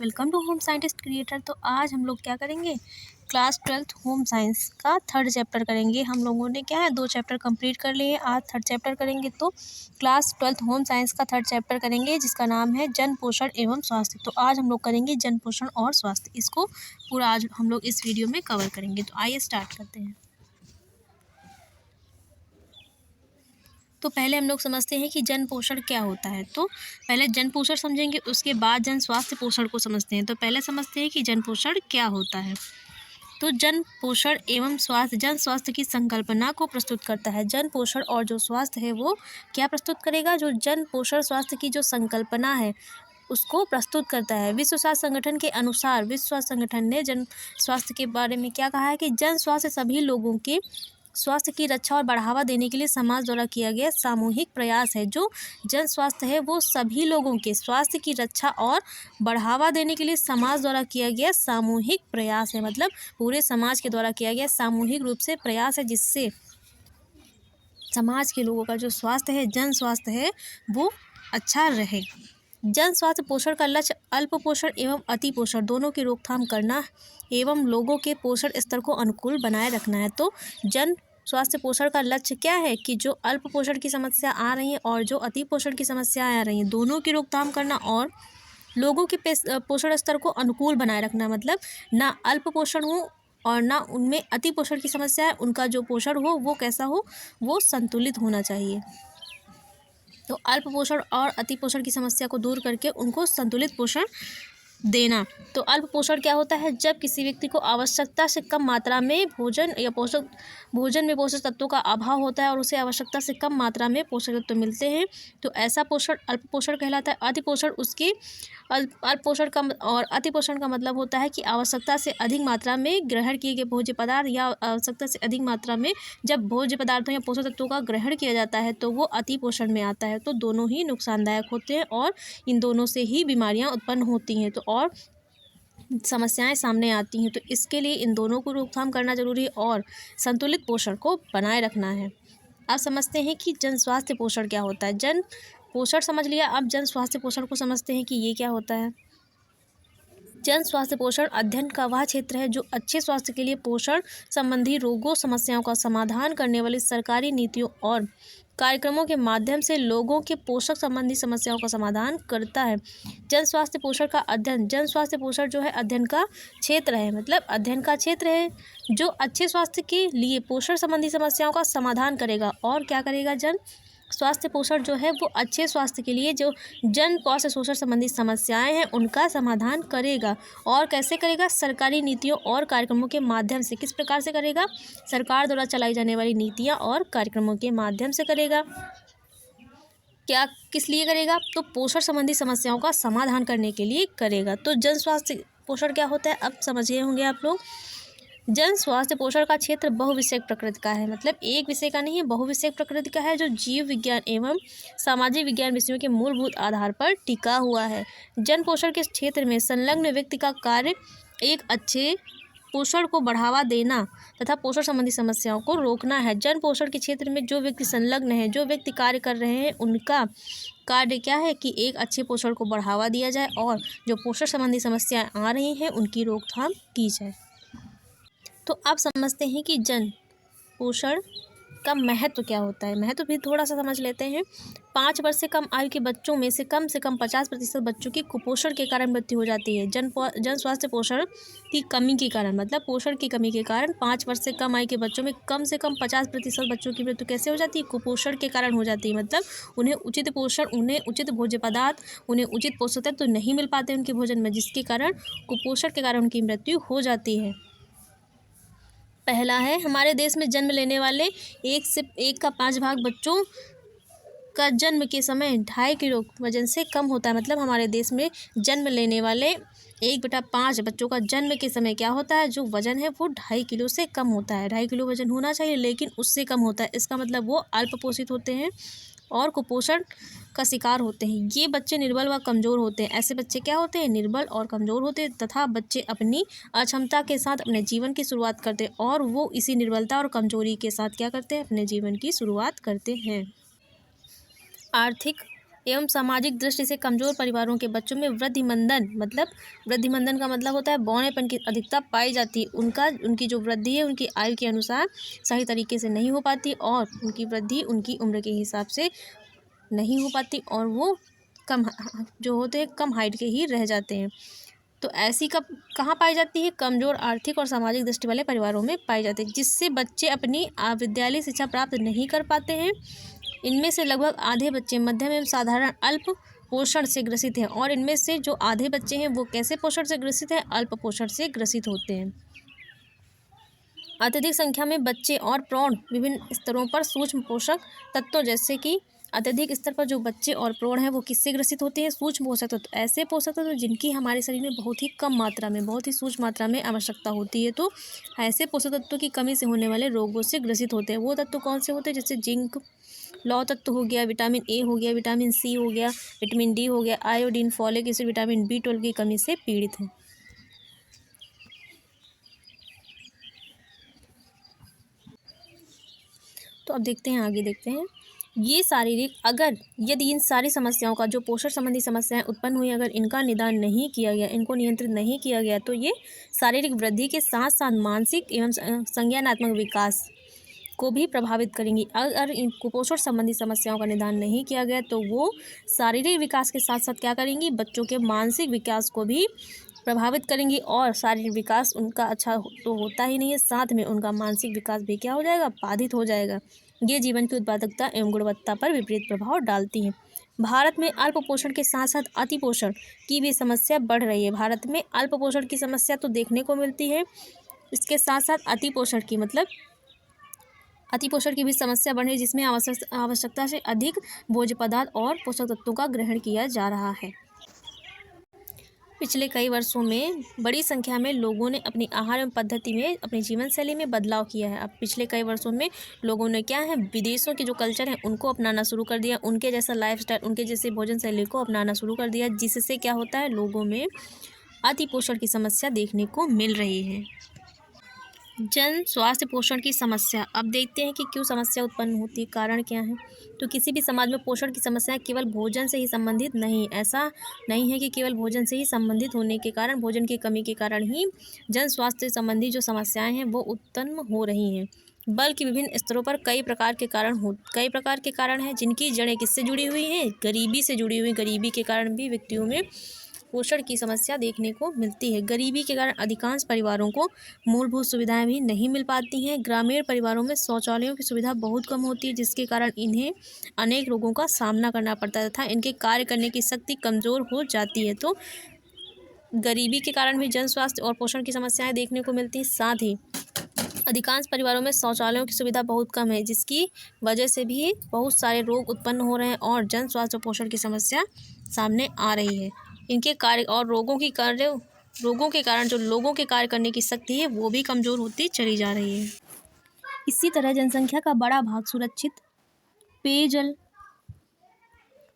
Welcome to home scientist creator. तो आज हम लोग क्या करेंगे, क्लास 12th होम साइंस का थर्ड चैप्टर करेंगे। हम लोगों ने क्या है 2 चैप्टर कंप्लीट कर लिए, आज थर्ड चैप्टर करेंगे। तो क्लास 12th होम साइंस का थर्ड चैप्टर करेंगे जिसका नाम है जन पोषण एवं स्वास्थ्य। तो आज हम लोग करेंगे जन पोषण और स्वास्थ्य, इसको पूरा आज हम लोग इस वीडियो में कवर करेंगे। तो आइए स्टार्ट करते हैं। तो पहले हम लोग समझते हैं कि जन पोषण क्या होता है। तो पहले जन पोषण समझेंगे, उसके बाद जन स्वास्थ्य पोषण को समझते हैं। तो पहले समझते हैं कि जन पोषण क्या होता है। तो जन पोषण एवं स्वास्थ्य जन स्वास्थ्य की संकल्पना को प्रस्तुत करता है। जन पोषण और जो स्वास्थ्य है वो क्या प्रस्तुत करेगा, जो जन पोषण स्वास्थ्य की जो संकल्पना है उसको प्रस्तुत करता है। विश्व स्वास्थ्य संगठन के अनुसार विश्व स्वास्थ्य संगठन ने जन स्वास्थ्य के बारे में क्या कहा है कि जन स्वास्थ्य सभी लोगों के स्वास्थ्य की रक्षा और बढ़ावा देने के लिए समाज द्वारा किया गया सामूहिक प्रयास है। जो जन स्वास्थ्य है वो सभी लोगों के स्वास्थ्य की रक्षा और बढ़ावा देने के लिए समाज द्वारा किया गया सामूहिक प्रयास है। मतलब पूरे समाज के द्वारा किया गया सामूहिक रूप से प्रयास है, जिससे समाज के लोगों का जो स्वास्थ्य है, जन स्वास्थ्य है, वो अच्छा रहे। जन स्वास्थ्य पोषण का लक्ष्य अल्प पोषण एवं अति पोषण दोनों की रोकथाम करना एवं लोगों के पोषण स्तर को अनुकूल बनाए रखना है। तो जन स्वास्थ्य पोषण का लक्ष्य क्या है कि जो अल्प पोषण की समस्या आ रही है और जो अति पोषण की समस्याएं आ रही हैं दोनों की रोकथाम करना और लोगों के पोषण स्तर को अनुकूल बनाए रखना। मतलब ना अल्प पोषण हो और ना उनमें अति पोषण की समस्या है, उनका जो पोषण हो वो कैसा हो, वो संतुलित होना चाहिए। तो अल्प पोषण और अति पोषण की समस्या को दूर करके उनको संतुलित पोषण देना। तो अल्प पोषण क्या होता है, जब किसी व्यक्ति को आवश्यकता से कम मात्रा में भोजन में पोषक तत्वों का अभाव होता है और उसे आवश्यकता से कम मात्रा में पोषक तत्व मिलते हैं, तो ऐसा पोषण अल्प पोषण कहलाता है। अति पोषण उसकी अल्प पोषण का और अति पोषण का मतलब होता है कि आवश्यकता से अधिक मात्रा में ग्रहण किए गए भोज्य पदार्थ या आवश्यकता से अधिक मात्रा में जब भोज्य पदार्थों या पोषक तत्वों का ग्रहण किया जाता है तो वो अति पोषण में आता है। तो दोनों ही नुकसानदायक होते हैं और इन दोनों से ही बीमारियां उत्पन्न होती हैं तो और समस्याएं सामने आती हैं। तो इसके लिए इन दोनों को रोकथाम करना जरूरी है और संतुलित पोषण को बनाए रखना है। अब समझते हैं कि जन स्वास्थ्य पोषण क्या होता है। जन पोषण समझ लिया, अब जन स्वास्थ्य पोषण को समझते हैं कि ये क्या होता है। जन स्वास्थ्य पोषण अध्ययन का वह क्षेत्र है जो अच्छे स्वास्थ्य के लिए पोषण संबंधी रोगों समस्याओं का समाधान करने वाली सरकारी नीतियों और कार्यक्रमों के माध्यम से लोगों के पोषक संबंधी समस्याओं का समाधान करता है। जन स्वास्थ्य पोषण का अध्ययन जन स्वास्थ्य पोषण जो है अध्ययन का क्षेत्र है। मतलब अध्ययन का क्षेत्र है जो अच्छे स्वास्थ्य के लिए पोषण संबंधी समस्याओं का समाधान करेगा। और क्या करेगा, जन स्वास्थ्य पोषण जो है वो अच्छे स्वास्थ्य के लिए जो जन स्वास्थ्य पोषण संबंधी समस्याएं हैं उनका समाधान करेगा। और कैसे करेगा, सरकारी नीतियों और कार्यक्रमों के माध्यम से। किस प्रकार से करेगा, सरकार द्वारा चलाई जाने वाली नीतियां और कार्यक्रमों के माध्यम से करेगा। क्या किस लिए करेगा, तो पोषण संबंधी समस्याओं का समाधान करने के लिए करेगा। तो जन स्वास्थ्य पोषण क्या होता है अब समझ गए होंगे आप लोग। जन स्वास्थ्य पोषण का क्षेत्र बहुविषयक प्रकृति का है। मतलब एक विषय का नहीं है, बहुविषयक प्रकृति का है, जो जीव विज्ञान एवं सामाजिक विज्ञान विषयों के मूलभूत आधार पर टिका हुआ है। जन पोषण के क्षेत्र में संलग्न व्यक्ति का कार्य एक अच्छे पोषण को बढ़ावा देना तथा पोषण संबंधी समस्याओं को रोकना है। जन पोषण के क्षेत्र में जो व्यक्ति संलग्न है, जो व्यक्ति कार्य कर रहे हैं, उनका कार्य क्या है कि एक अच्छे पोषण को बढ़ावा दिया जाए और जो पोषण संबंधी समस्याएं आ रही हैं उनकी रोकथाम की जाए। तो आप समझते हैं कि जन पोषण का महत्व क्या होता है। महत्व भी थोड़ा सा समझ लेते हैं। 5 वर्ष से कम आयु के बच्चों में से कम 50% बच्चों की कुपोषण के कारण मृत्यु हो जाती है। जन स्वास्थ्य पोषण की कमी के कारण, मतलब पोषण की कमी के कारण 5 वर्ष से कम आयु के बच्चों में कम से कम 50% बच्चों की मृत्यु कैसे हो जाती है, कुपोषण के कारण हो जाती है। मतलब उन्हें उचित पोषण, उन्हें उचित भोज्य पदार्थ, उन्हें उचित पोषक तत्व तो नहीं मिल पाते उनके भोजन में, जिसके कारण कुपोषण के कारण उनकी मृत्यु हो जाती है। पहला है, हमारे देश में जन्म लेने वाले 1 का 5 भाग बच्चों का जन्म के समय 2.5 किलो वजन से कम होता है। मतलब हमारे देश में जन्म लेने वाले 1/5 बच्चों का जन्म के समय क्या होता है, जो वजन है वो 2.5 किलो से कम होता है। 2.5 किलो वजन होना चाहिए लेकिन उससे कम होता है। इसका मतलब वो अल्प पोषित होते हैं और कुपोषण का शिकार होते हैं। ये बच्चे निर्बल व कमज़ोर होते हैं। ऐसे बच्चे क्या होते हैं, निर्बल और कमज़ोर होते हैं तथा बच्चे अपनी अक्षमता के साथ अपने जीवन की शुरुआत करते हैं और वो इसी निर्बलता और कमज़ोरी के साथ क्या करते हैं, अपने जीवन की शुरुआत करते हैं। आर्थिक एवं सामाजिक दृष्टि से कमजोर परिवारों के बच्चों में वृद्धिमंदन का मतलब होता है बौनेपन की अधिकता पाई जाती है। उनकी जो वृद्धि है उनकी आयु के अनुसार सही तरीके से नहीं हो पाती और उनकी वृद्धि उनकी उम्र के हिसाब से नहीं हो पाती और वो कम जो होते हैं कम हाइट के ही रह जाते हैं। तो ऐसी कहाँ पाई जाती है? कमजोर आर्थिक और सामाजिक दृष्टि वाले परिवारों में पाई जाती है, जिससे बच्चे अपनी विद्यालय शिक्षा प्राप्त नहीं कर पाते हैं। इनमें से लगभग आधे बच्चे मध्यम एवं साधारण अल्प पोषण से ग्रसित हैं और इनमें से जो आधे बच्चे हैं वो कैसे पोषण से ग्रसित हैं? अल्प पोषण से ग्रसित होते हैं। अत्यधिक संख्या में बच्चे और प्रौढ़ विभिन्न स्तरों पर सूक्ष्म पोषक तत्वों जैसे कि अत्यधिक स्तर पर जो बच्चे और प्रौढ़ हैं वो किससे ग्रसित होते हैं? सूक्ष्म पोषक तत्व। ऐसे पोषक तत्व जिनकी हमारे शरीर में बहुत ही कम मात्रा में, बहुत ही सूक्ष्म मात्रा में आवश्यकता होती है, तो ऐसे पोषक तत्वों की कमी से होने वाले रोगों से ग्रसित होते हैं। वो तत्व कौन से होते हैं? जैसे जिंक, लौह तत्व हो गया, विटामिन ए हो गया, विटामिन सी हो गया, विटामिन डी हो गया, iodine, folic acid, vitamin B12 की कमी से पीड़ित हैं। तो अब देखते हैं, आगे देखते हैं। ये शारीरिक यदि इन सारी समस्याओं का जो पोषण संबंधी समस्याएं उत्पन्न हुई, अगर इनका निदान नहीं किया गया, इनको नियंत्रित नहीं किया गया, तो ये शारीरिक वृद्धि के साथ साथ मानसिक एवं संज्ञानात्मक विकास को भी प्रभावित करेंगी। अगर इन कुपोषण संबंधी समस्याओं का निदान नहीं किया गया तो वो शारीरिक विकास के साथ साथ क्या करेंगी? बच्चों के मानसिक विकास को भी प्रभावित करेंगी और शारीरिक विकास उनका अच्छा तो होता ही नहीं है, साथ में उनका मानसिक विकास भी क्या हो जाएगा? बाधित हो जाएगा। ये जीवन की उत्पादकता एवं गुणवत्ता पर विपरीत प्रभाव डालती हैं। भारत में अल्प पोषण के साथ साथ अति पोषण की भी समस्या बढ़ रही है। भारत में अल्प पोषण की समस्या तो देखने को मिलती है, इसके साथ साथ अति पोषण की भी समस्या बढ़ रही है, जिसमें आवश्यकता से अधिक भोज्य पदार्थ और पोषक तत्वों का ग्रहण किया जा रहा है। पिछले कई वर्षों में बड़ी संख्या में लोगों ने अपनी आहार एवं पद्धति में, अपनी जीवन शैली में बदलाव किया है। अब पिछले कई वर्षों में लोगों ने क्या है, विदेशों के जो कल्चर है उनको अपनाना शुरू कर दिया, उनके जैसा लाइफस्टाइल, उनके जैसे भोजन शैली को अपनाना शुरू कर दिया, जिससे क्या होता है, लोगों में अति पोषण की समस्या देखने को मिल रही है। जन स्वास्थ्य पोषण की समस्या। अब देखते हैं कि क्यों समस्या उत्पन्न होती है, कारण क्या है। तो किसी भी समाज में पोषण की समस्याएं केवल भोजन से ही संबंधित नहीं, ऐसा नहीं है कि केवल भोजन से ही संबंधित होने के कारण, भोजन की कमी के कारण ही जन स्वास्थ्य संबंधी जो समस्याएं हैं वो उत्पन्न हो रही हैं, बल्कि विभिन्न स्तरों पर कई प्रकार के कारण हैं, जिनकी जड़ें किससे जुड़ी हुई हैं? गरीबी से जुड़ी हुई। गरीबी के कारण भी व्यक्तियों में पोषण की समस्या देखने को मिलती है। गरीबी के कारण अधिकांश परिवारों को मूलभूत सुविधाएं भी नहीं मिल पाती हैं। ग्रामीण परिवारों में शौचालयों की सुविधा बहुत कम होती है, जिसके कारण इन्हें अनेक रोगों का सामना करना पड़ता है तथा इनके कार्य करने की शक्ति कमज़ोर हो जाती है। तो गरीबी के कारण भी जन स्वास्थ्य और पोषण की समस्याएं देखने को मिलती हैं। साथ ही अधिकांश परिवारों में शौचालयों की सुविधा बहुत कम है, जिसकी वजह से भी बहुत सारे रोग उत्पन्न हो रहे हैं और जन स्वास्थ्य और पोषण की समस्या सामने आ रही है। इनके कार्य और रोगों के कारण जो लोगों के कार्य करने की शक्ति है वो भी कमज़ोर होती चली जा रही है। इसी तरह जनसंख्या का बड़ा भाग सुरक्षित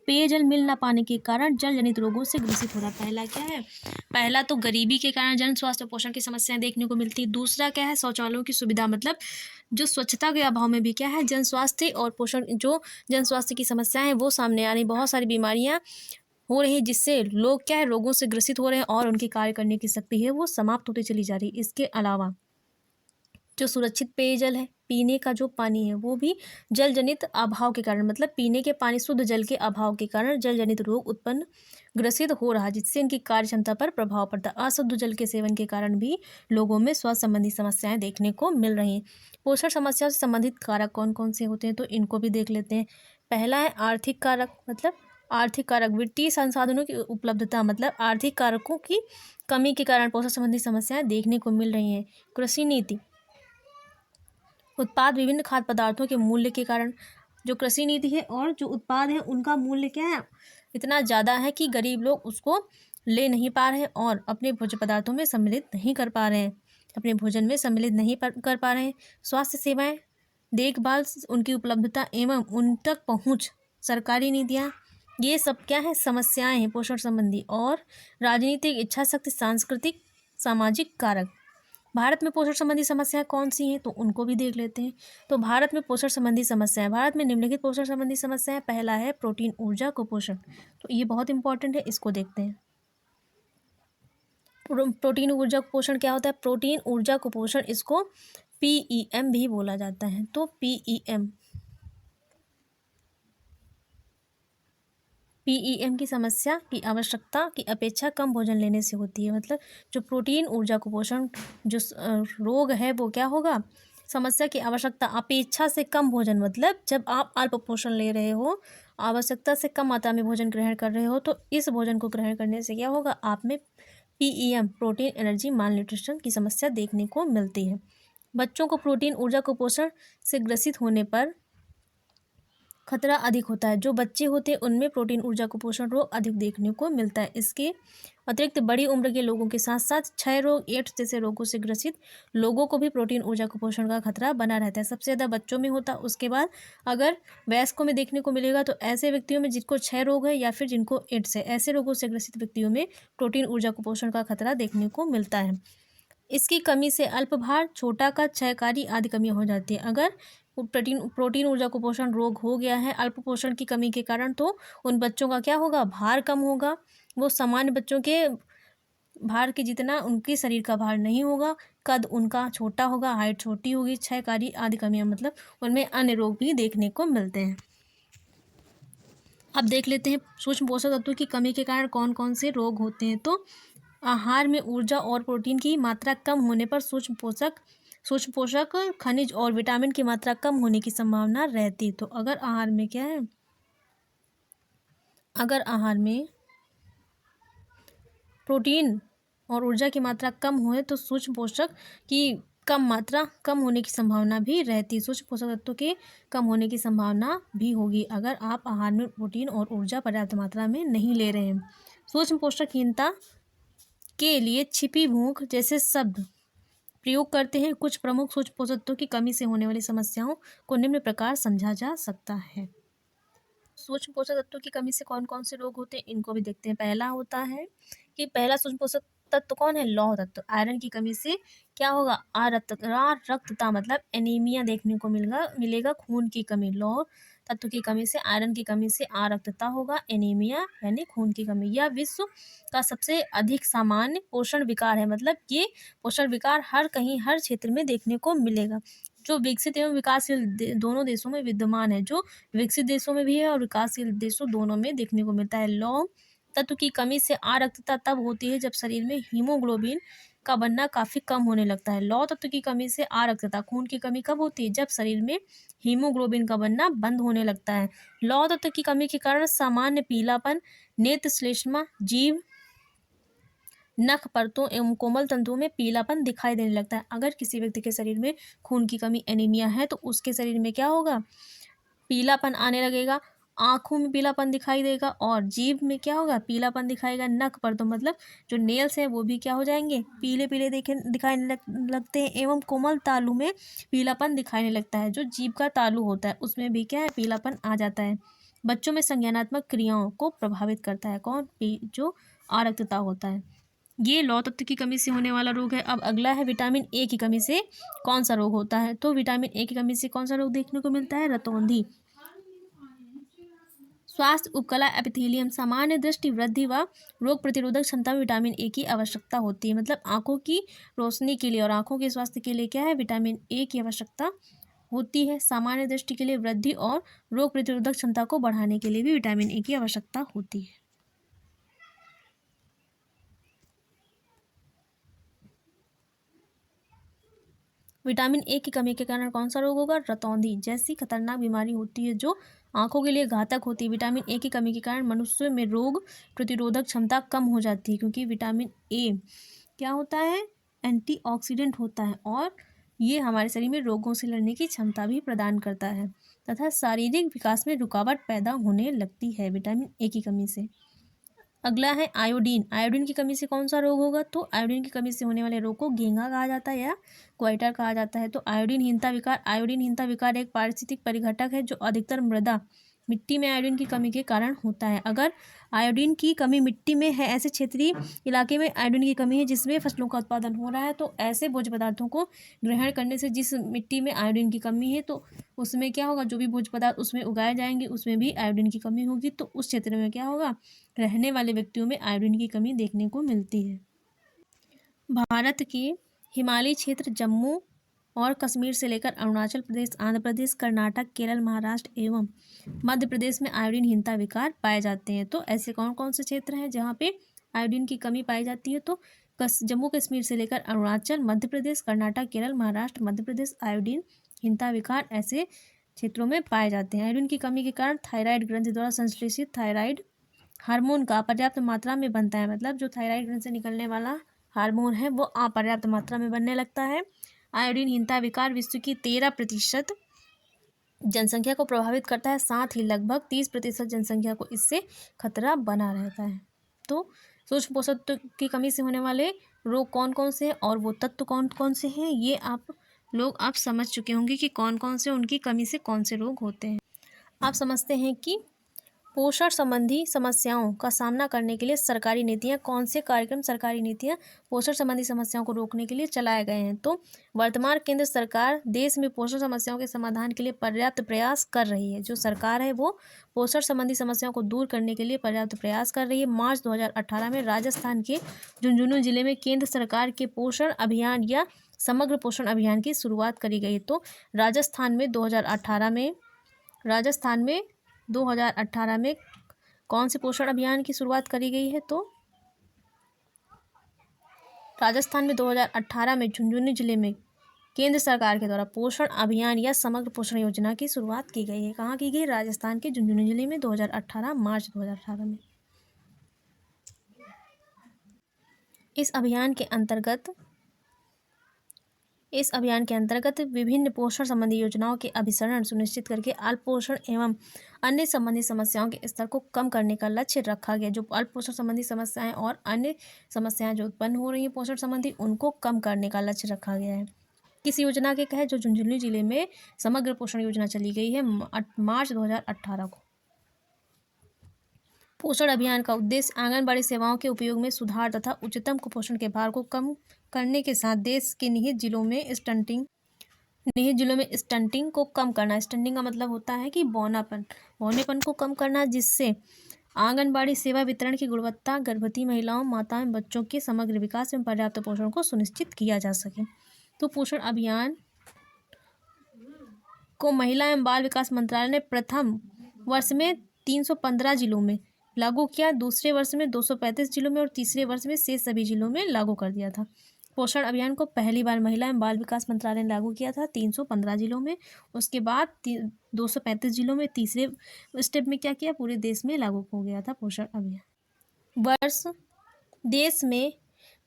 पेयजल मिल न पाने के कारण जल जनित रोगों से ग्रसित हो रहा है। पहला तो गरीबी के कारण जन स्वास्थ्य और पोषण की समस्याएं देखने को मिलती है। दूसरा क्या है? शौचालयों की सुविधा, मतलब जो स्वच्छता के अभाव में भी क्या है, जन स्वास्थ्य की समस्याएं हैं वो सामने आ रही। बहुत सारी बीमारियां हो रही है, जिससे लोग क्या है, रोगों से ग्रसित हो रहे हैं और उनकी कार्य करने की शक्ति है वो समाप्त होती चली जा रही है। इसके अलावा जो सुरक्षित पेयजल है, पीने का जो पानी है, वो भी जल जनित अभाव के कारण, मतलब पीने के पानी, शुद्ध जल के अभाव के कारण जल जनित रोग ग्रसित हो रहा है, जिससे इनकी कार्य क्षमता पर प्रभाव पड़ता है। अशुद्ध जल के सेवन के कारण भी लोगों में स्वास्थ्य संबंधी समस्याएं देखने को मिल रही हैं। पोषण समस्याओं से संबंधित कारक कौन कौन से होते हैं, तो इनको भी देख लेते हैं। पहला है आर्थिक कारक, वित्तीय संसाधनों की उपलब्धता, मतलब आर्थिक कारकों की कमी के कारण पोषण संबंधी समस्याएं देखने को मिल रही हैं। कृषि नीति, उत्पाद विभिन्न खाद्य पदार्थों के मूल्य के कारण, जो कृषि नीति है और जो उत्पाद है उनका मूल्य क्या है, इतना ज़्यादा है कि गरीब लोग उसको ले नहीं पा रहे हैं और अपने भोज्य पदार्थों में सम्मिलित नहीं कर पा रहे हैं, अपने भोजन में सम्मिलित नहीं कर पा रहे हैं। स्वास्थ्य सेवाएं, देखभाल, उनकी उपलब्धता एवं उन तक पहुँच, सरकारी नीतियाँ, ये सब क्या है, समस्याएं हैं पोषण संबंधी। और राजनीतिक इच्छाशक्ति, सांस्कृतिक सामाजिक कारक, भारत में पोषण संबंधी समस्याएं कौन सी हैं, तो उनको भी देख लेते हैं। तो भारत में पोषण संबंधी समस्याएं, भारत में निम्नलिखित पोषण संबंधी समस्याएं, पहला है प्रोटीन ऊर्जा कुपोषण। तो ये बहुत इंपॉर्टेंट है, इसको देखते हैं। प्रोटीन ऊर्जा कुपोषण क्या होता है? प्रोटीन ऊर्जा कुपोषण, इसको PEM भी बोला जाता है। तो PEM की समस्या की आवश्यकता की अपेक्षा कम भोजन लेने से होती है। मतलब जो प्रोटीन ऊर्जा कुपोषण जो रोग है वो क्या होगा? समस्या की आवश्यकता अपेक्षा से कम भोजन, मतलब जब आप अल्प पोषण ले रहे हो, आवश्यकता से कम मात्रा में भोजन ग्रहण कर रहे हो, तो इस भोजन को ग्रहण करने से क्या होगा? आप में PEM प्रोटीन एनर्जी माल न्यूट्रिशन की समस्या देखने को मिलती है। बच्चों को प्रोटीन ऊर्जा कुपोषण से ग्रसित होने पर खतरा अधिक होता है। जो बच्चे होते हैं उनमें प्रोटीन ऊर्जा कुपोषण रोग अधिक देखने को मिलता है। इसके अतिरिक्त बड़ी उम्र के लोगों के साथ साथ क्षय रोग, एड्स जैसे रोगों से ग्रसित लोगों को भी प्रोटीन ऊर्जा कुपोषण का खतरा बना रहता है। सबसे ज़्यादा बच्चों में होता है, उसके बाद अगर वयस्कों में देखने को मिलेगा तो ऐसे व्यक्तियों में जिनको क्षय रोग है या फिर जिनको एड्स है, ऐसे रोगों से ग्रसित व्यक्तियों में प्रोटीन ऊर्जा कुपोषण का खतरा देखने को मिलता है। इसकी कमी से अल्पभार, छोटा कद, क्षयकारी आदि कमियां हो जाती है। अगर प्रोटीन ऊर्जा कुपोषण रोग हो गया है अल्प पोषण की कमी के कारण, तो उन बच्चों का क्या होगा? भार कम होगा। वो सामान्य बच्चों के भार के जितना उनके शरीर का भार नहीं होगा। कद उनका छोटा होगा, हाइट छोटी होगी, क्षयकारी आदि कमियां, मतलब उनमें अन्य रोग भी देखने को मिलते हैं। अब देख लेते हैं सूक्ष्म पोषक तत्वों की कमी के कारण कौन कौन से रोग होते हैं। तो आहार में ऊर्जा और प्रोटीन की मात्रा कम होने पर सूक्ष्म पोषक खनिज और विटामिन की मात्रा कम होने की संभावना रहती है। तो अगर आहार में क्या है? अगर आहार में प्रोटीन और ऊर्जा की मात्रा कम होए तो सूक्ष्म पोषक की कम होने की संभावना भी रहती है। सूक्ष्म पोषक तत्वों के कम होने की संभावना भी होगी अगर आप आहार में प्रोटीन और ऊर्जा पर्याप्त मात्रा में नहीं ले रहे हैं। सूक्ष्म पोषकहीनता के लिए छिपी भूख जैसे शब्द प्रयोग करते हैं। कुछ प्रमुख सूक्ष्म पोषक तत्वों की कमी से होने वाली समस्याओं को निम्न प्रकार समझा जा सकता है। सूक्ष्म पोषक तत्वों की कमी से कौन कौन से रोग होते हैं, इनको भी देखते हैं। पहला होता है कि पहला सूक्ष्म पोषक तत्व कौन है? लौह तत्व। आयरन की कमी से क्या होगा? रक्तता, मतलब एनीमिया देखने को मिलेगा। खून की कमी, लौह तत्व की कमी से, आयरन की कमी से अरक्तता होगा, एनीमिया यानी खून की कमी। यह विश्व का सबसे अधिक सामान्य पोषण विकार है। मतलब ये पोषण विकार हर क्षेत्र में देखने को मिलेगा, जो विकसित एवं विकासशील दोनों देशों में विद्यमान है। जो विकसित देशों में भी है और विकासशील देशों दोनों में देखने को मिलता है। लौह तत्व की कमी से अरक्तता तब होती है जब शरीर में हीमोग्लोबिन का बनना काफी कम होने लगता है। लौह तत्व की कमी से अरक्तता, खून की कमी कब होती है? जब शरीर में हीमोग्लोबिन का बनना बंद होने लगता है। लौह तत्व की कमी के कारण सामान्य पीलापन, नेत्र श्लेष्मा, जीभ, नख परतों एवं कोमल तंतुओं में पीलापन दिखाई देने लगता है। अगर किसी व्यक्ति के शरीर में खून की कमी, एनीमिया है, तो उसके शरीर में क्या होगा? पीलापन आने लगेगा, आंखों में पीलापन दिखाई देगा और जीभ में क्या होगा? पीलापन दिखाएगा। नख परतों, मतलब जो नेल्स हैं वो भी क्या हो जाएंगे? पीले पीले दिखाने लगते हैं एवं कोमल तालु में पीलापन दिखाने लगता है। जो जीभ का तालु होता है उसमें भी क्या है? पीलापन आ जाता है। बच्चों में संज्ञानात्मक क्रियाओं को प्रभावित करता है कौन? जो अरक्तता होता है। ये लौह तत्व की कमी से होने वाला रोग है। अब अगला है विटामिन ए की कमी से कौन सा रोग होता है। तो विटामिन ए की कमी से कौन सा रोग देखने को मिलता है? रतौंधी, स्वास्थ्य उपकला, एपिथेलियम, सामान्य दृष्टि वृद्धि व रोग प्रतिरोधक क्षमता में विटामिन ए की आवश्यकता होती है। मतलब आंखों की रोशनी के लिए और आंखों के स्वास्थ्य के लिए क्या है? विटामिन ए की आवश्यकता होती है। सामान्य दृष्टि के लिए, वृद्धि और रोग प्रतिरोधक क्षमता को बढ़ाने के लिए भी विटामिन ए की आवश्यकता होती है। विटामिन ए की कमी के कारण कौन सा रोग होगा? रतौंधी जैसी खतरनाक बीमारी होती है जो आंखों के लिए घातक होती है। विटामिन ए की कमी के कारण मनुष्य में रोग प्रतिरोधक क्षमता कम हो जाती है, क्योंकि विटामिन ए क्या होता है? एंटीऑक्सीडेंट होता है और ये हमारे शरीर में रोगों से लड़ने की क्षमता भी प्रदान करता है तथा शारीरिक विकास में रुकावट पैदा होने लगती है विटामिन ए की कमी से। अगला है आयोडीन। आयोडीन की कमी से कौन सा रोग होगा? तो आयोडीन की कमी से होने वाले रोग को घेंघा कहा जाता है या क्वाइटर कहा जाता है। तो आयोडीनहीनता विकार एक पारिस्थितिक परिघटक है जो अधिकतर मृदा मिट्टी में आयोडीन की कमी के कारण होता है। अगर आयोडीन की कमी मिट्टी में है, ऐसे क्षेत्रीय इलाके में आयोडीन की कमी है जिसमें फसलों का उत्पादन हो रहा है, तो ऐसे भोज्य पदार्थों को ग्रहण करने से जिस मिट्टी में आयोडीन की कमी है तो उसमें क्या होगा, जो भी भोज्य पदार्थ उसमें उगाए जाएंगे उसमें भी आयोडीन की कमी होगी, तो उस क्षेत्र में क्या होगा, रहने वाले व्यक्तियों में आयोडीन की कमी देखने को मिलती है। भारत के हिमालयी क्षेत्र जम्मू और कश्मीर से लेकर अरुणाचल प्रदेश, आंध्र प्रदेश, कर्नाटक, केरल, महाराष्ट्र एवं मध्य प्रदेश में आयोडीनहीनता विकार पाए जाते हैं। तो ऐसे कौन कौन से क्षेत्र हैं जहाँ पे आयोडीन की कमी पाई जाती है? तो जम्मू कश्मीर से लेकर अरुणाचल, मध्य प्रदेश, कर्नाटक, केरल, महाराष्ट्र, मध्य प्रदेश आयोडीनहीनता विकार ऐसे क्षेत्रों में पाए जाते हैं। आयोडीन की कमी के कारण थायराइड ग्रंथि द्वारा संश्लेषित थायराइड हार्मोन का पर्याप्त मात्रा में बनता है, मतलब जो थायराइड ग्रंथि से निकलने वाला हार्मोन है वो अपर्याप्त मात्रा में बनने लगता है। आयोडीनहीनता विकार विश्व की 13% जनसंख्या को प्रभावित करता है, साथ ही लगभग 30% जनसंख्या को इससे खतरा बना रहता है। तो सूक्ष्म पोषक तत्व की कमी से होने वाले रोग कौन कौन से हैं और वो तत्व कौन कौन से हैं, ये आप समझ चुके होंगे कि कौन कौन से उनकी कमी से कौन से रोग होते हैं। आप समझते हैं कि पोषण संबंधी समस्याओं का सामना करने के लिए सरकारी नीतियाँ, कौन से कार्यक्रम, सरकारी नीतियाँ पोषण संबंधी समस्याओं को रोकने के लिए चलाए गए हैं। तो वर्तमान केंद्र सरकार देश में पोषण समस्याओं के समाधान के लिए पर्याप्त प्रयास कर रही है। जो सरकार है वो पोषण संबंधी समस्याओं को दूर करने के लिए पर्याप्त प्रयास कर रही है। मार्च 2018 में राजस्थान के झुंझुनू जिले में केंद्र सरकार के पोषण अभियान या समग्र पोषण अभियान की शुरुआत करी गई। तो राजस्थान में 2018 में कौन से पोषण अभियान की शुरुआत करी गई है? तो राजस्थान में 2018 में झुंझुनू जिले में केंद्र सरकार के द्वारा पोषण अभियान या समग्र पोषण योजना की शुरुआत की गई है। कहाँ की गई? राजस्थान के झुंझुनू जिले में 2018 मार्च 2018 में। इस अभियान के अंतर्गत विभिन्न पोषण संबंधी योजनाओं के अभिसरण सुनिश्चित करके अल्प पोषण एवं अन्य संबंधी समस्याओं के स्तर को कम करने का लक्ष्य रखा गया। जो अल्प पोषण संबंधी समस्याएं और अन्य समस्याएं जो उत्पन्न हो रही हैं पोषण संबंधी, उनको कम करने का लक्ष्य रखा गया है। किस योजना के तहत? जो झुंझुनू जिले में समग्र पोषण योजना चली गई है मार्च 2018 को। पोषण अभियान का उद्देश्य आंगनबाड़ी सेवाओं के उपयोग में सुधार तथा उच्चतम कुपोषण के भार को कम करने के साथ देश के निहित जिलों में स्टंटिंग को कम करना। स्टंटिंग का मतलब होता है कि बौनेपन को कम करना, जिससे आंगनबाड़ी सेवा वितरण की गुणवत्ता, गर्भवती महिलाओं, माताओं, बच्चों के समग्र विकास एवं पर्याप्त पोषण को सुनिश्चित किया जा सके। तो पोषण अभियान को महिला एवं बाल विकास मंत्रालय ने प्रथम वर्ष में 315 जिलों में लागू किया, दूसरे वर्ष में 235 जिलों में और तीसरे वर्ष में शेष सभी जिलों में लागू कर दिया था। पोषण अभियान को पहली बार महिला एवं बाल विकास मंत्रालय ने लागू किया था 315 जिलों में, उसके बाद 235 जिलों में, तीसरे स्टेप में क्या किया, पूरे देश में लागू हो गया था पोषण अभियान। देश में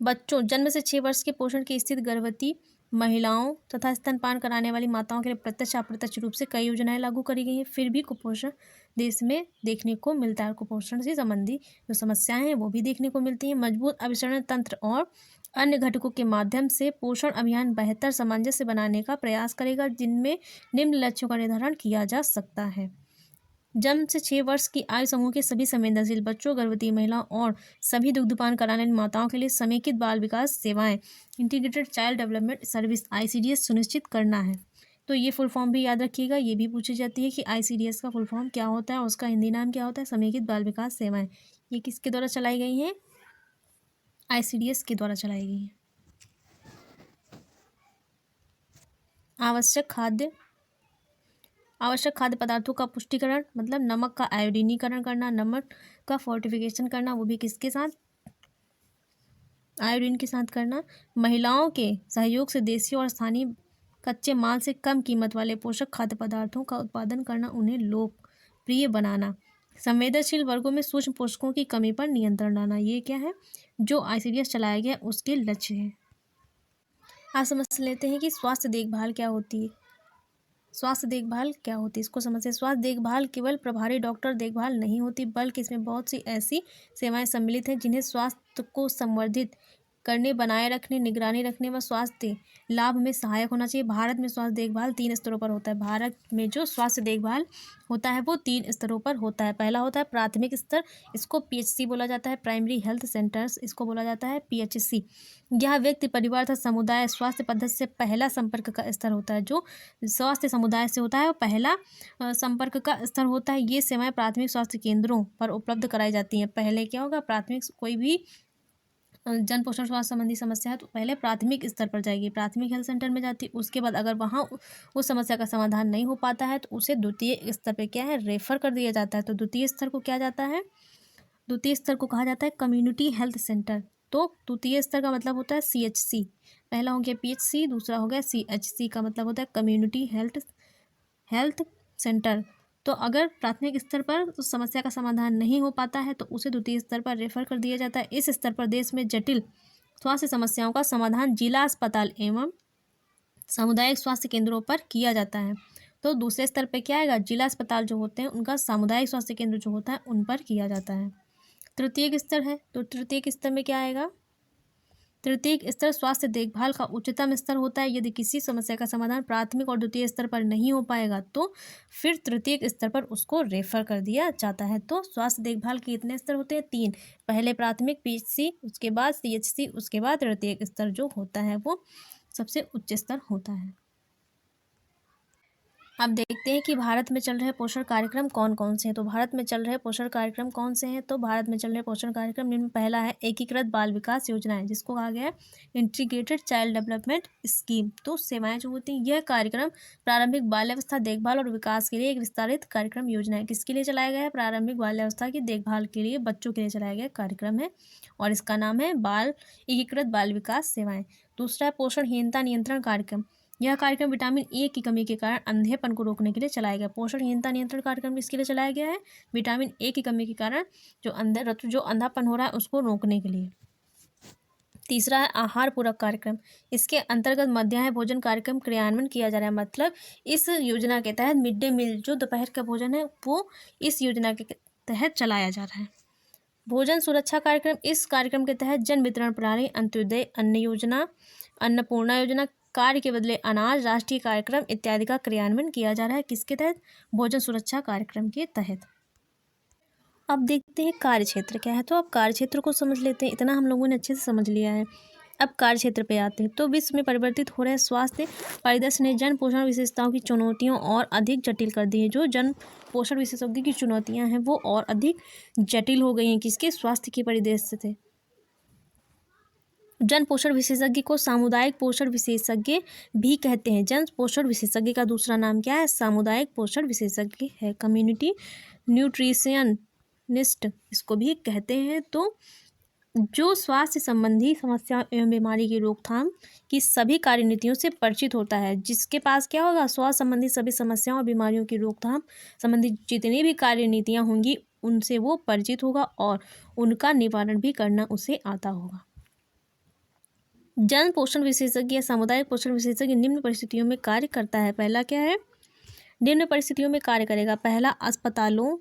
बच्चों जन्म से 6 वर्ष के पोषण की स्थिति गर्भवती महिलाओं तथा स्तनपान कराने वाली माताओं के लिए प्रत्यक्ष अप्रत्यक्ष रूप से कई योजनाएं लागू करी गई हैं, फिर भी कुपोषण देश में देखने को मिलता है। कुपोषण से संबंधी जो समस्याएं हैं वो भी देखने को मिलती हैं। मजबूत अभिसरण तंत्र और अन्य घटकों के माध्यम से पोषण अभियान बेहतर सामंजस्य बनाने का प्रयास करेगा, जिनमें निम्न लक्ष्यों का निर्धारण किया जा सकता है। जन्म से 6 वर्ष की आयु समूह के सभी संवेदनशील बच्चों, गर्भवती महिलाओं और सभी दुग्धपान कराने वाली माताओं के लिए समेकित बाल विकास सेवाएं integrated child development service ICDS सुनिश्चित करना है। तो ये फुल फॉर्म भी याद रखिएगा, ये भी पूछी जाती है कि ICDS का फुल फॉर्म क्या होता है, उसका हिंदी नाम क्या होता है, समेकित बाल विकास सेवाएं। ये किसके द्वारा चलाई गई हैं? ICDS के द्वारा चलाई गई हैं। आवश्यक खाद्य पदार्थों का पुष्टिकरण, मतलब नमक का आयोडीनीकरण करना, नमक का फोर्टिफिकेशन करना, वो भी किसके साथ? आयोडीन के साथ करना। महिलाओं के सहयोग से देसी और स्थानीय कच्चे माल से कम कीमत वाले पोषक खाद्य पदार्थों का उत्पादन करना, उन्हें लोकप्रिय बनाना। संवेदनशील वर्गों में सूक्ष्म पोषकों की कमी पर नियंत्रण लाना। ये क्या है? जो ICDS चलाया गया उसके लक्ष्य है। आप समझ लेते हैं कि स्वास्थ्य देखभाल क्या होती है। इसको समझते हैं। स्वास्थ्य देखभाल केवल प्रभारी डॉक्टर देखभाल नहीं होती, बल्कि इसमें बहुत सी ऐसी सेवाएं सम्मिलित हैं जिन्हें स्वास्थ्य को संवर्धित करने, बनाए रखने, निगरानी रखने व स्वास्थ्य लाभ में सहायक होना चाहिए। भारत में स्वास्थ्य देखभाल 3 स्तरों पर होता है। भारत में जो स्वास्थ्य देखभाल होता है वो 3 स्तरों पर होता है। पहला होता है प्राथमिक स्तर, इसको पीएचसी बोला जाता है। प्राइमरी हेल्थ सेंटर्स, इसको बोला जाता है पीएचसी। यह व्यक्ति, परिवार तथा समुदाय स्वास्थ्य पद्धति से पहला संपर्क का स्तर होता है। जो स्वास्थ्य समुदाय से होता है वो पहला संपर्क का स्तर होता है। ये सेवाएं प्राथमिक स्वास्थ्य केंद्रों पर उपलब्ध कराई जाती हैं। पहले क्या होगा, प्राथमिक कोई भी जन पोषण स्वास्थ्य संबंधी समस्या है तो पहले प्राथमिक स्तर पर जाएगी, प्राथमिक हेल्थ सेंटर में जाती है। उसके बाद अगर वहाँ उस समस्या का समाधान नहीं हो पाता है तो उसे द्वितीय स्तर पे क्या है, रेफर कर दिया जाता है। तो द्वितीय स्तर को क्या जाता है, द्वितीय स्तर को कहा जाता है कम्युनिटी हेल्थ सेंटर। तो द्वितीय स्तर का मतलब होता है सीएचसी। पहला हो गया पीएचसी, दूसरा हो गया सीएचसी का मतलब होता है कम्युनिटी हेल्थ सेंटर। तो अगर प्राथमिक स्तर पर तो समस्या का समाधान नहीं हो पाता है तो उसे द्वितीय स्तर पर रेफर कर दिया जाता है। इस स्तर पर देश में जटिल स्वास्थ्य समस्याओं का समाधान जिला अस्पताल एवं सामुदायिक स्वास्थ्य केंद्रों पर किया जाता है। तो दूसरे स्तर पर क्या आएगा, जिला अस्पताल जो होते हैं उनका सामुदायिक स्वास्थ्य केंद्र जो होता है उन पर किया जाता है। तृतीयक स्तर है तो तृतीयक स्तर में क्या आएगा, तृतीयक स्तर स्वास्थ्य देखभाल का उच्चतम स्तर होता है। यदि किसी समस्या का समाधान प्राथमिक और द्वितीय स्तर पर नहीं हो पाएगा तो फिर तृतीयक स्तर पर उसको रेफर कर दिया जाता है। तो स्वास्थ्य देखभाल के कितने स्तर होते हैं, 3। पहले प्राथमिक पीएचसी, उसके बाद सीएचसी, उसके बाद तृतीयक स्तर जो होता है वो सबसे उच्च स्तर होता है। अब देखते हैं कि भारत में चल रहे पोषण कार्यक्रम कौन कौन से हैं। तो भारत में चल रहे पोषण कार्यक्रम कौन से हैं, तो भारत में चल रहे पोषण कार्यक्रम में पहला है एकीकृत बाल विकास योजनाएं, जिसको कहा गया है इंटीग्रेटेड चाइल्ड डेवलपमेंट स्कीम। तो सेवाएं जो होती हैं, यह कार्यक्रम प्रारंभिक बाल्यावस्था देखभाल और विकास के लिए एक विस्तारित कार्यक्रम योजना है। किसके लिए चलाया गया है, प्रारंभिक बाल्यावस्था की देखभाल के लिए बच्चों के लिए चलाया गया कार्यक्रम है और इसका नाम है एकीकृत बाल विकास सेवाएं। दूसरा है पोषणहीनता नियंत्रण कार्यक्रम। यह कार्यक्रम विटामिन ए की कमी के कारण अंधेपन को रोकने के लिए चलाया गया। पोषणहीनता नियंत्रण कार्यक्रम इसके लिए चलाया गया है, विटामिन ए की कमी के कारण जो अंधापन हो रहा है उसको रोकने के लिए। तीसरा है आहार पूरक कार्यक्रम। इसके अंतर्गत मध्याह्न भोजन कार्यक्रम क्रियान्वयन किया जा रहा है। मतलब इस योजना के तहत मिड डे मील जो दोपहर का भोजन है वो इस योजना के तहत चलाया जा रहा है। भोजन सुरक्षा कार्यक्रम, इस कार्यक्रम के तहत जन वितरण प्रणाली, अंत्योदय अन्न योजना, अन्नपूर्णा योजना, कार्य के बदले अनाज, राष्ट्रीय कार्यक्रम इत्यादि का क्रियान्वयन किया जा रहा है। किसके तहत, भोजन सुरक्षा कार्यक्रम के तहत। अब देखते हैं कार्य क्षेत्र क्या है। तो अब कार्य क्षेत्र को समझ लेते हैं, इतना हम लोगों ने अच्छे से समझ लिया है। अब कार्य क्षेत्र पे आते हैं। तो विश्व में परिवर्तित हो रहे स्वास्थ्य परिदृश्य ने जन पोषण विशेषताओं की चुनौतियों और अधिक जटिल कर दी है। जो जन पोषण विशेषज्ञों की चुनौतियां हैं वो और अधिक जटिल हो गई हैं। किसके, स्वास्थ्य के परिदृश्य से। जन पोषण विशेषज्ञ को सामुदायिक पोषण विशेषज्ञ भी कहते हैं। जन पोषण विशेषज्ञ का दूसरा नाम क्या है, सामुदायिक पोषण विशेषज्ञ है। कम्युनिटी न्यूट्रिशनिस्ट इसको भी कहते हैं। तो जो स्वास्थ्य संबंधी समस्या एवं बीमारी की रोकथाम की सभी कार्यनीतियों से परिचित होता है। जिसके पास क्या होगा, स्वास्थ्य संबंधी सभी समस्याओं और बीमारियों की रोकथाम संबंधी जितनी भी कार्यनीतियां होंगी उनसे वो परिचित होगा और उनका निवारण भी करना उसे आता होगा। जन पोषण विशेषज्ञ या सामुदायिक पोषण विशेषज्ञ निम्न परिस्थितियों में कार्य करता है। पहला क्या है, निम्न परिस्थितियों में कार्य करेगा। पहला, अस्पतालों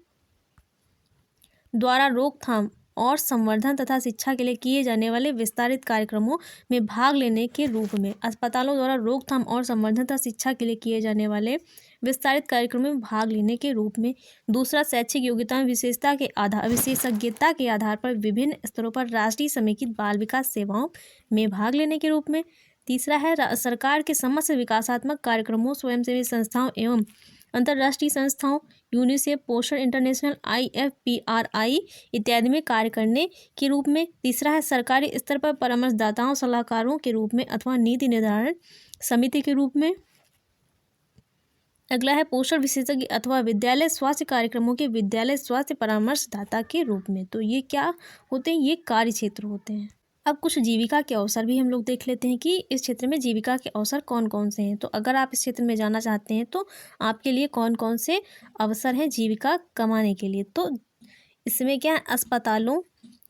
द्वारा रोकथाम और संवर्धन तथा शिक्षा के लिए किए जाने वाले विस्तारित कार्यक्रमों में भाग लेने के रूप में। अस्पतालों द्वारा रोकथाम और संवर्धन तथा शिक्षा के लिए किए जाने वाले विस्तारित कार्यक्रमों में भाग लेने के रूप में। दूसरा, शैक्षिक योग्यता में विशेषज्ञता के आधार पर विभिन्न स्तरों पर राष्ट्रीय समेकित बाल विकास सेवाओं में भाग लेने के रूप में। तीसरा है, सरकार के समस्त विकासात्मक कार्यक्रमों, स्वयंसेवी संस्थाओं एवं अंतर्राष्ट्रीय संस्थाओं, यूनिसेफ, पोषण इंटरनेशनल, IFPRI इत्यादि में कार्य करने के रूप में। तीसरा है, सरकारी स्तर पर परामर्शदाताओं, सलाहकारों के रूप में अथवा नीति निर्धारण समिति के रूप में। अगला है, पोषण विशेषज्ञ अथवा विद्यालय स्वास्थ्य कार्यक्रमों के विद्यालय स्वास्थ्य परामर्शदाता के रूप में। तो ये क्या होते हैं, ये कार्य क्षेत्र होते हैं। अब कुछ जीविका के अवसर भी हम लोग देख लेते हैं कि इस क्षेत्र में जीविका के अवसर कौन कौन से हैं। तो अगर आप इस क्षेत्र में जाना चाहते हैं तो आपके लिए कौन कौन से अवसर हैं जीविका कमाने के लिए। तो इसमें क्या है, अस्पतालों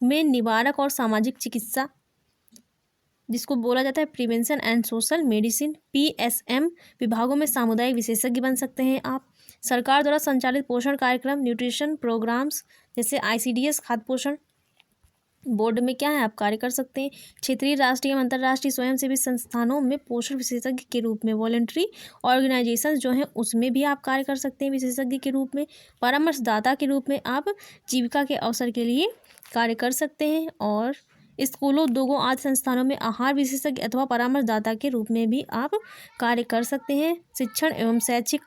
में निवारक और सामाजिक चिकित्सा, जिसको बोला जाता है prevention and social medicine, PSM विभागों में सामुदायिक विशेषज्ञ बन सकते हैं आप। सरकार द्वारा संचालित पोषण कार्यक्रम, न्यूट्रिशन प्रोग्राम्स जैसे ICDS खाद्य पोषण बोर्ड में क्या है, आप कार्य कर सकते हैं। क्षेत्रीय, राष्ट्रीय एवं अंतर्राष्ट्रीय स्वयंसेवी संस्थानों में पोषण विशेषज्ञ के रूप में, वॉलंटरी ऑर्गेनाइजेशन जो हैं उसमें भी आप कार्य कर सकते हैं विशेषज्ञ के रूप में। परामर्शदाता के रूप में आप जीविका के अवसर के लिए कार्य कर सकते हैं। और स्कूलों, उद्योगों आदि संस्थानों में आहार विशेषज्ञ अथवा परामर्शदाता के रूप में भी आप कार्य कर सकते हैं। शिक्षण एवं शैक्षिक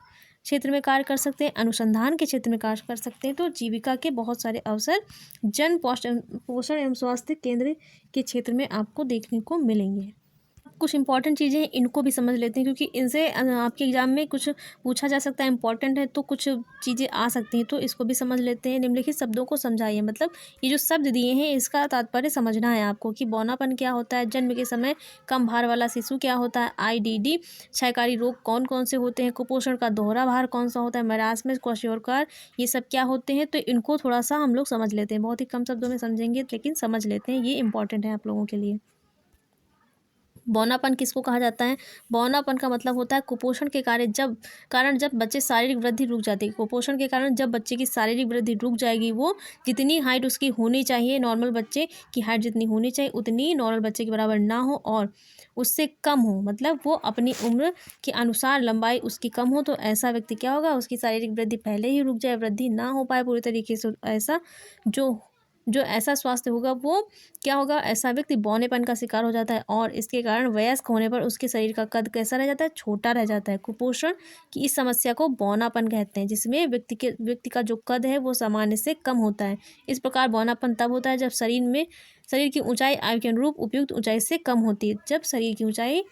क्षेत्र में कार्य कर सकते हैं, अनुसंधान के क्षेत्र में कार्य कर सकते हैं। तो जीविका के बहुत सारे अवसर जन पोषण एवं स्वास्थ्य केंद्र के क्षेत्र में आपको देखने को मिलेंगे। कुछ इंपॉर्टेंट चीज़ें हैं, इनको भी समझ लेते हैं क्योंकि इनसे आपके एग्जाम में कुछ पूछा जा सकता है, इंपॉर्टेंट है तो कुछ चीज़ें आ सकती हैं, तो इसको भी समझ लेते हैं। निम्नलिखित शब्दों को समझाइए, मतलब ये जो शब्द दिए हैं इसका तात्पर्य समझना है आपको कि बौनापन क्या होता है, जन्म के समय कम भार वाला शिशु क्या होता है, IDD, क्षयकारी रोग कौन कौन से होते हैं, कुपोषण का दोहरा भार कौन सा होता है, मरासमस, क्वाशियोरकर, ये सब क्या होते हैं। तो इनको थोड़ा सा हम लोग समझ लेते हैं, बहुत ही कम शब्दों में समझेंगे लेकिन समझ लेते हैं, ये इंपॉर्टेंट है आप लोगों के लिए। बौनापन किसको कहा जाता है? बौनापन का मतलब होता है कुपोषण के कारण जब बच्चे शारीरिक वृद्धि रुक जाती है। कुपोषण के कारण जब बच्चे की शारीरिक वृद्धि रुक जाएगी, वो जितनी हाइट उसकी होनी चाहिए, नॉर्मल बच्चे की हाइट जितनी होनी चाहिए उतनी नॉर्मल बच्चे के बराबर ना हो और उससे कम हो, मतलब वो अपनी उम्र के अनुसार लंबाई उसकी कम हो, तो ऐसा व्यक्ति क्या होगा, उसकी शारीरिक वृद्धि पहले ही रुक जाए, वृद्धि ना हो पाए पूरी तरीके से, ऐसा जो ऐसा स्वास्थ्य होगा वो क्या होगा, ऐसा व्यक्ति बौनेपन का शिकार हो जाता है और इसके कारण वयस्क होने पर उसके शरीर का कद कैसा रह जाता है, छोटा रह जाता है। कुपोषण की इस समस्या को बौनापन कहते हैं, जिसमें व्यक्ति का जो कद है वो सामान्य से कम होता है। इस प्रकार बौनापन तब होता है जब शरीर की ऊंचाई आयु के अनुरूप उपयुक्त ऊंचाई से कम होती है। जब शरीर की ऊंचाई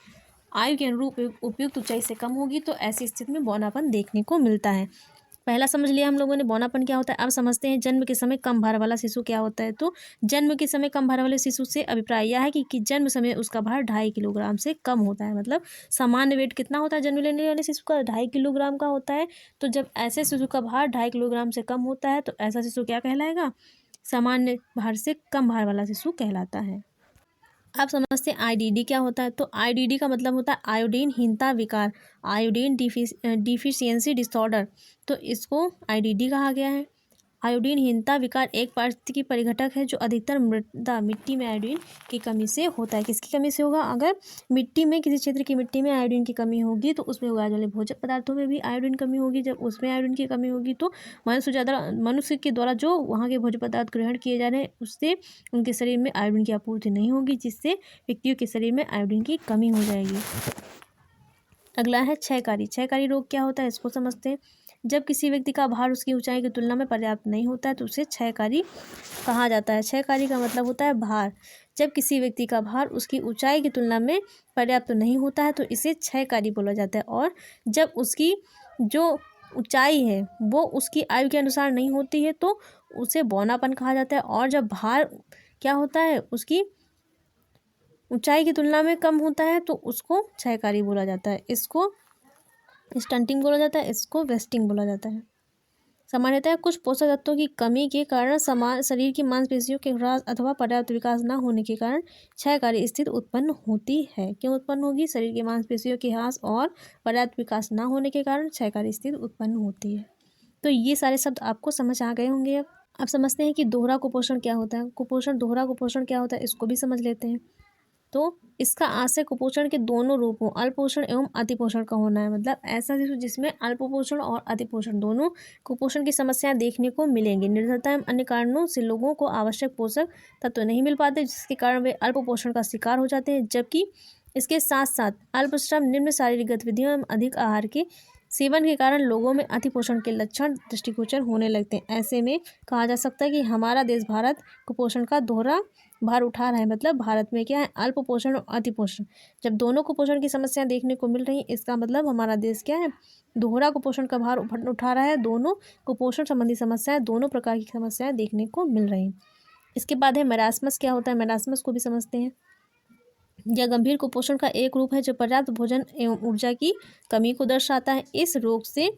आयु के अनुरूप उपयुक्त ऊंचाई से कम होगी तो ऐसी स्थिति में बौनापन देखने को मिलता है। पहला समझ लिया हम लोगों ने बौनापन क्या होता है। अब समझते हैं जन्म के समय कम भार वाला शिशु क्या होता है। तो जन्म के समय कम भार वाले शिशु से अभिप्राय यह है कि जन्म समय उसका भार 2.5 किलोग्राम से कम होता है, मतलब सामान्य वेट कितना होता है जन्म लेने वाले शिशु का, 2.5 किलोग्राम का होता है। तो जब ऐसे शिशु का भार 2.5 किलोग्राम से कम होता है तो ऐसा शिशु क्या कहलाएगा, सामान्य भार से कम भार वाला शिशु कहलाता है। आप समझते हैं IDD क्या होता है। तो IDD का मतलब होता है आयोडीन हीनता विकार, आयोडीन डिफिशियंसी डिसऑर्डर। तो इसको IDD कहा गया है। आयोडीनहीनता विकार एक पारिस्थितिकी परिघटक है जो अधिकतर मिट्टी में आयोडीन की कमी से होता है। किसकी कमी से होगा, अगर मिट्टी में किसी क्षेत्र की मिट्टी में आयोडीन की कमी होगी तो उसमें उगाए वाले भोज्य पदार्थों में भी आयोडीन कमी होगी। जब उसमें आयोडीन की कमी होगी तो मनुष्य के द्वारा जो वहाँ के भोज्य पदार्थ ग्रहण किए जा रहे हैं उससे उनके शरीर में आयोडीन की आपूर्ति नहीं होगी, जिससे व्यक्तियों के शरीर में आयोडीन की कमी हो जाएगी। अगला है क्षयकारी। क्षयकारी रोग क्या होता है इसको समझते हैं। जब किसी व्यक्ति का भार उसकी ऊंचाई की तुलना में पर्याप्त नहीं होता है तो उसे क्षयकारी कहा जाता है। क्षयकारी का मतलब होता है भार। जब किसी व्यक्ति का भार उसकी ऊंचाई की तुलना में पर्याप्त नहीं होता है तो इसे क्षयकारी बोला जाता है। और जब उसकी जो ऊंचाई है वो उसकी आयु के अनुसार नहीं होती है तो उसे बौनापन कहा जाता है। और जब भार क्या होता है उसकी ऊंचाई की तुलना में कम होता है तो उसको क्षयकारी बोला जाता है। इसको स्टंटिंग बोला जाता है, इसको वेस्टिंग बोला जाता है। सामान्यतः कुछ पोषक तत्वों की कमी के कारण शरीर की मांसपेशियों के ह्रास अथवा पर्याप्त विकास न होने के कारण क्षयकारी स्थिति उत्पन्न होती है। क्यों उत्पन्न होगी, शरीर की मांसपेशियों के ह्रास और पर्याप्त विकास न होने के कारण क्षयकारी स्थिति उत्पन्न होती है। तो ये सारे शब्द आपको समझ आ गए होंगे। अब समझते हैं कि दोहरा कुपोषण क्या होता है। दोहरा कुपोषण क्या होता है इसको भी समझ लेते हैं। तो इसका आशय कुपोषण के दोनों रूपों अल्पपोषण एवं अतिपोषण का होना है, मतलब ऐसा शिशु जिसमें अल्पपोषण और अतिपोषण दोनों कुपोषण की समस्याएं देखने को मिलेंगी। निर्धनता एवं अन्य कारणों से लोगों को आवश्यक पोषक तत्व नहीं मिल पाते, जिसके कारण वे अल्पपोषण का शिकार हो जाते हैं। जबकि इसके साथ साथ अल्पश्रम, निम्न शारीरिक गतिविधियों एवं अधिक आहार के सेवन के कारण लोगों में अतिपोषण के लक्षण दृष्टिगोचर होने लगते हैं। ऐसे में कहा जा सकता है कि हमारा देश भारत कुपोषण का दोहरा भार उठा रहा है, मतलब भारत में क्या है, अल्पपोषण और अतिपोषण जब दोनों कुपोषण की समस्याएं देखने को मिल रही हैं, इसका मतलब हमारा देश क्या है, दोहरा कुपोषण का भार उठा रहा है। दोनों कुपोषण संबंधी समस्याएं, दोनों प्रकार की समस्याएं देखने को मिल रही हैं। इसके बाद है मैरास्मस। क्या होता है, मैरास्मस को भी समझते हैं। यह गंभीर कुपोषण का एक रूप है जो पर्याप्त भोजन एवं ऊर्जा की कमी को दर्शाता है। इस रोग से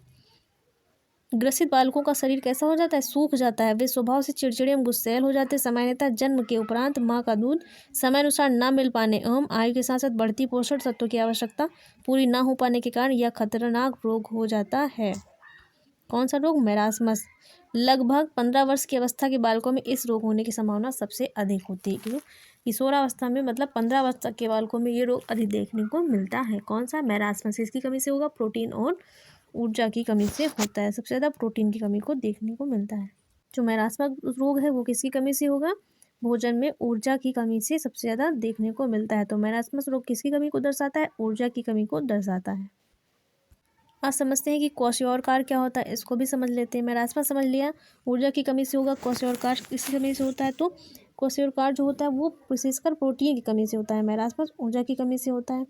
ग्रसित बालकों का शरीर कैसा हो जाता है, सूख जाता है। वे स्वभाव से चिड़चिड़े एवं गुस्सैल हो जाते हैं। सामान्यतः जन्म के उपरांत माँ का दूध समय अनुसार न मिल पाने एवं आयु के साथ साथ बढ़ती पोषण तत्वों की आवश्यकता पूरी न हो पाने के कारण यह खतरनाक रोग हो जाता है। कौन सा रोग, मैरास्मस। लगभग 15 वर्ष की अवस्था के बालकों में इस रोग होने की संभावना सबसे अधिक होती है। क्यों? किशोरावस्था में मतलब 15 वर्ष तक के बालकों में ये रोग अधिक देखने को मिलता है। कौन सा? मैरास्मस। इसकी कमी से होगा? प्रोटीन और ऊर्जा की कमी से होता है। सबसे ज़्यादा प्रोटीन की कमी को देखने को मिलता है। जो मैरास्मस रोग है वो किसकी कमी से होगा? भोजन में ऊर्जा की कमी से सबसे ज़्यादा देखने को मिलता है। तो मैरास्मस रोग किसकी कमी को दर्शाता है? ऊर्जा की कमी को दर्शाता है। आज समझते हैं कि क्वाशियोरकार क्या होता है, इसको भी समझ लेते हैं। मैरास्मस समझ लिया, ऊर्जा की कमी से होगा। क्वाशियोरकार किसकी कमी से होता है? तो क्वाशियोरकार जो होता है वो विशेषकर प्रोटीन की कमी से होता है। मैरास्मस ऊर्जा की कमी से होता है।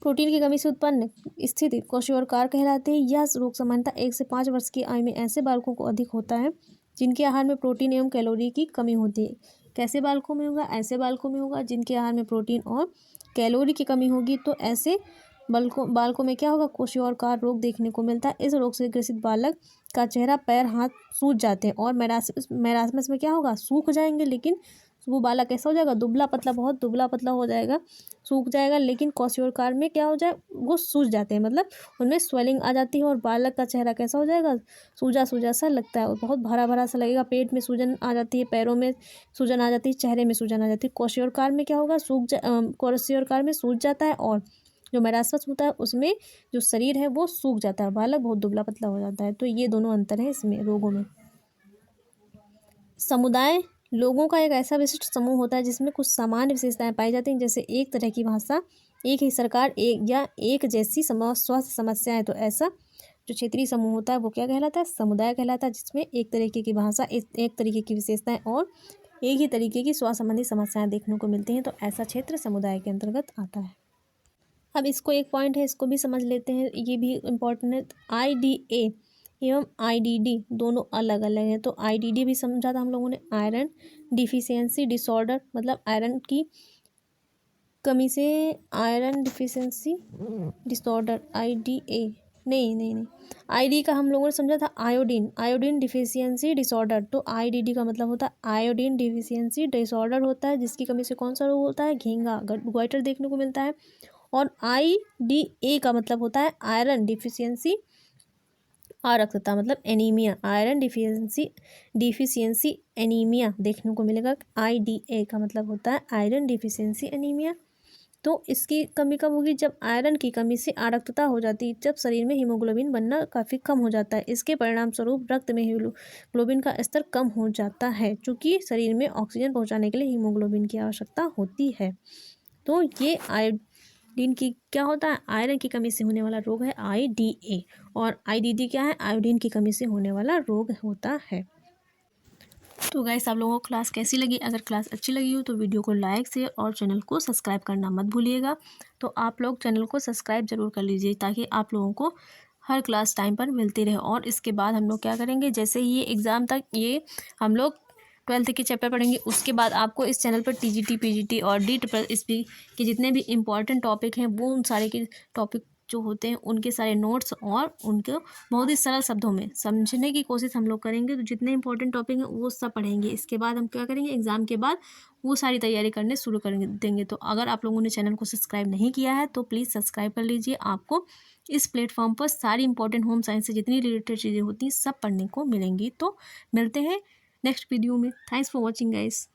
प्रोटीन की कमी से उत्पन्न स्थिति क्वाशियोरकार कहलाते हैं। यह रोग सामान्यतः 1 से 5 वर्ष की आयु में ऐसे बालकों को अधिक होता है जिनके आहार में प्रोटीन एवं कैलोरी की कमी होती है। कैसे बालकों में होगा? ऐसे बालकों में होगा जिनके आहार में प्रोटीन और कैलोरी की कमी होगी। तो ऐसे बालकों में क्या होगा? क्वाशियोरकार रोग देखने को मिलता है। इस रोग से ग्रसित बालक का चेहरा, पैर, हाथ सूज जाते हैं और मैरास्मस में क्या होगा? सूख जाएंगे, लेकिन वो बालक कैसा हो जाएगा? दुबला पतला, बहुत दुबला पतला हो जाएगा, सूख जाएगा। लेकिन क्वाशियोरकार में क्या हो जाए? वो सूज जाते हैं, मतलब उनमें स्वेलिंग आ जाती है और बालक का चेहरा कैसा हो जाएगा? सूजा सूजा सा लगता है और बहुत भरा भरा सा लगेगा। पेट में सूजन आ जाती है, पैरों में सूजन आ जाती है, चेहरे में सूजन आ जाती है। क्वाशियोरकार में क्या होगा? क्वाशियोरकार में सूज जाता है और जो मैरास्मस होता है उसमें जो शरीर है वो सूख जाता है, बालक बहुत दुबला पतला हो जाता है। तो ये दोनों अंतर है इसमें रोगों में। समुदाय लोगों का एक ऐसा विशिष्ट समूह होता है जिसमें कुछ सामान्य विशेषताएं पाई जाती हैं, जैसे एक तरह की भाषा, एक ही सरकार, एक जैसी स्वास्थ्य समस्याएं। तो ऐसा जो क्षेत्रीय समूह होता है वो क्या कहलाता है? समुदाय कहलाता है, जिसमें एक तरीके की भाषा, एक तरीके की विशेषताएं और एक ही तरीके की स्वास्थ्य संबंधी समस्याएं देखने को मिलती हैं। तो ऐसा क्षेत्र समुदाय के अंतर्गत आता है। अब इसको एक पॉइंट है, इसको भी समझ लेते हैं, ये भी इम्पोर्टेंट है। IDA एवं IDD दोनों अलग अलग हैं। तो IDD भी समझा था हम लोगों ने, आयरन डिफिशियंसी डिसऑर्डर, मतलब आयरन की कमी से आयरन डिफिशियंसी डिसऑर्डर। IDA नहीं, ID का हम लोगों ने समझा था आयोडीन डिफिशियंसी डिसऑर्डर। तो IDD का मतलब होता है आयोडीन डिफिशियंसी डिसऑर्डर होता है, जिसकी कमी से कौन सा रोग होता है? घेंघा, गोइटर देखने को मिलता है। और IDA का मतलब होता है आयरन डिफिशियंसी अरक्तता, मतलब एनीमिया, आयरन डिफिशियंसी एनीमिया देखने को मिलेगा। IDA का मतलब होता है आयरन डिफिशियंसी एनीमिया। तो इसकी कमी कब होगी? जब आयरन की कमी से अरक्तता हो जाती है, जब शरीर में हीमोग्लोबिन बनना काफ़ी कम हो जाता है। इसके परिणाम स्वरूप रक्त में हीमोग्लोबिन का स्तर कम हो जाता है, क्योंकि शरीर में ऑक्सीजन पहुंचाने के लिए हीमोग्लोबिन की आवश्यकता होती है। तो ये आयोडीन की क्या होता है? आयरन की कमी से होने वाला रोग है IDA। और IDD क्या है? आयोडीन की कमी से होने वाला रोग होता है। तो गाइस, आप लोगों को क्लास कैसी लगी? अगर क्लास अच्छी लगी हो तो वीडियो को लाइक, शेयर और चैनल को सब्सक्राइब करना मत भूलिएगा। तो आप लोग चैनल को सब्सक्राइब जरूर कर लीजिए, ताकि आप लोगों को हर क्लास टाइम पर मिलती रहे। और इसके बाद हम लोग क्या करेंगे, जैसे ये एग्ज़ाम तक ये हम लोग 12th के चैप्टर पढ़ेंगे, उसके बाद आपको इस चैनल पर TGT PGT और DSSP के जितने भी इम्पॉर्टेंट टॉपिक हैं, वो उन सारे के टॉपिक जो होते हैं उनके सारे नोट्स और उनको बहुत ही सरल शब्दों में समझने की कोशिश हम लोग करेंगे। तो जितने इंपॉर्टेंट टॉपिक हैं वो सब पढ़ेंगे। इसके बाद हम क्या करेंगे, एग्ज़ाम के बाद वो सारी तैयारी करने शुरू कर देंगे। तो अगर आप लोगों ने चैनल को सब्सक्राइब नहीं किया है तो प्लीज़ सब्सक्राइब कर लीजिए। आपको इस प्लेटफॉर्म पर सारी इंपॉर्टेंट होम साइंस से जितनी रिलेटेड चीज़ें होती हैं सब पढ़ने को मिलेंगी। तो मिलते हैं नेक्स्ट वीडियो में। Thanks for watching guys.